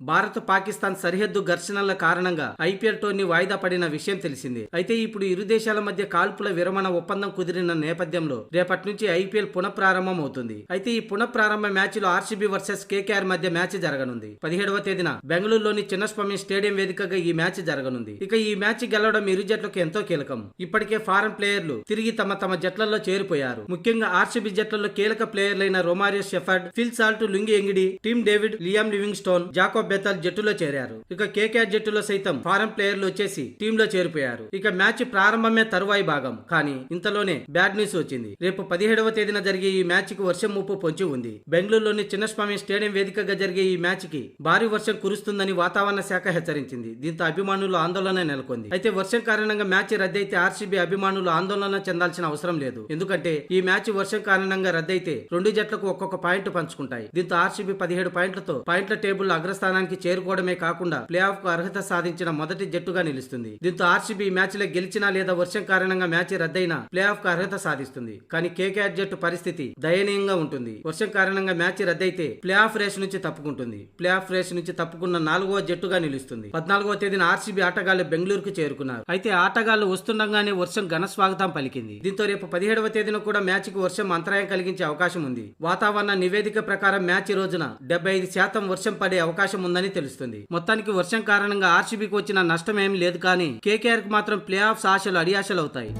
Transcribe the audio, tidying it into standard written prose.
భారత్ పాకిస్తాన్ సరిహద్దు ఘర్షణల కారణంగా IPL tourney వాయిదా పడిన విషయం తెలిసిందే. అయితే ఇప్పుడు ఇరు దేశాల మధ్య కాల్పుల విరమణ ఒప్పందం కుదిరిన నేపథ్యంలో రేపటి నుంచి ఐపీఎల్ పునఃప్రారంభం అవుతుంది. అయితే ఈ పునఃప్రారంభ మ్యాచ్ లో ఆర్సీబీ వర్సెస్ కేకేఆర్ మధ్య మ్యాచ్ జరగనుంది. 17వ తేదీన బెంగళూరులోని చిన్నస్వామి స్టేడియం వేదికగా ఈ మ్యాచ్ జరగనుంది. ఇక ఈ మ్యాచ్ గెలవడం ఇరు జట్లకు ఎంతో కీలకం. ఇప్పటికే ఫారెన్ ప్లేయర్లు తిరిగి తమ జట్లలో చేరిపోయారు. ముఖ్యంగా ఆర్సీబీ జట్లలో కీలక ప్లేయర్లైన Romario Shepherd, Phil Salt, Lungi Ngidi, Tim David, Liam Livingstone, Jacob Bethell జట్టులో చేరారు. ఇక కేకేఆర్ జట్టులో సైతం ఫారెన్ ప్లేయర్లు వచ్చేసి టీంలో చేరిపోయారు. ఇక మ్యాచ్ ప్రారంభమే తరువాయి భాగం. కానీ ఇంతలోనే బ్యాడ్ న్యూస్ వచ్చింది. రేపు 17వ తేదీన జరిగే ఈ మ్యాచ్ కి వర్షం ముప్పు పొంచి ఉంది. బెంగళూరులోని చిన్నస్వామి స్టేడియం వేదికగా జరిగే ఈ మ్యాచ్ కి భారీ వర్షం కురుస్తుందని వాతావరణ శాఖ హెచ్చరించింది. దీంతో అభిమానులు ఆందోళన నెలకొంది. అయితే వర్షం కారణంగా మ్యాచ్ రద్దయితే ఆర్సీబీ అభిమానులు ఆందోళన చెందాల్సిన అవసరం లేదు. ఎందుకంటే ఈ మ్యాచ్ వర్షం కారణంగా రద్దయితే రెండు జట్లకు ఒక్కొక్క పాయింట్ పంచుకుంటాయి. దీంతో ఆర్సీబీ 17 పాయింట్లతో పాయింట్ల టేబుల్ అగ్రస్థానానికి చేరుకోవడమే కాకుండా ప్లే ఆఫ్ కు అర్హత సాధించిన మొదటి జట్టుగా నిలుస్తుంది. దీంతో ఆర్సీబీ మ్యాచ్ లో గెలిచినా లేదా వర్షం కారణంగా మ్యాచ్ రద్దయినా ప్లే ఆఫ్ కు అర్హత సాధిస్తుంది. కానీ కేకేఆర్ జట్టు పరిస్థితి దయనీయంగా ఉంటుంది. వర్షం కారణంగా మ్యాచ్ రద్దయితే ప్లే ఆఫ్ రేస్ నుంచి తప్పుకుంటుంది. ప్లే ఆఫ్ రేస్ నుంచి తప్పుకున్న 4వ జట్టుగా నిలుస్తుంది. 14వ తేదీన ఆర్సీబీ ఆటగాళ్లు బెంగళూరుకు చేరుకున్నారు. అయితే ఆటగాళ్లు వస్తుండగానే వర్షం ఘన స్వాగతం పలికింది. దీంతో రేపు 17వ తేదీన కూడా మ్యాచ్ కు వర్షం అంతరాయం కలిగించే అవకాశం ఉంది. వాతావరణ నివేదిక ప్రకారం మ్యాచ్ రోజున 75% వర్షం పడే అవకాశం ఉందని తెలుస్తుంది. మొత్తానికి వర్షం కారణంగా ఆర్సీబీకి వచ్చిన నష్టం ఏమీ లేదు. కానీ కేకేఆర్ కు మాత్రం ప్లే ఆఫ్స్ ఆశలు అడియాశలు అవుతాయి.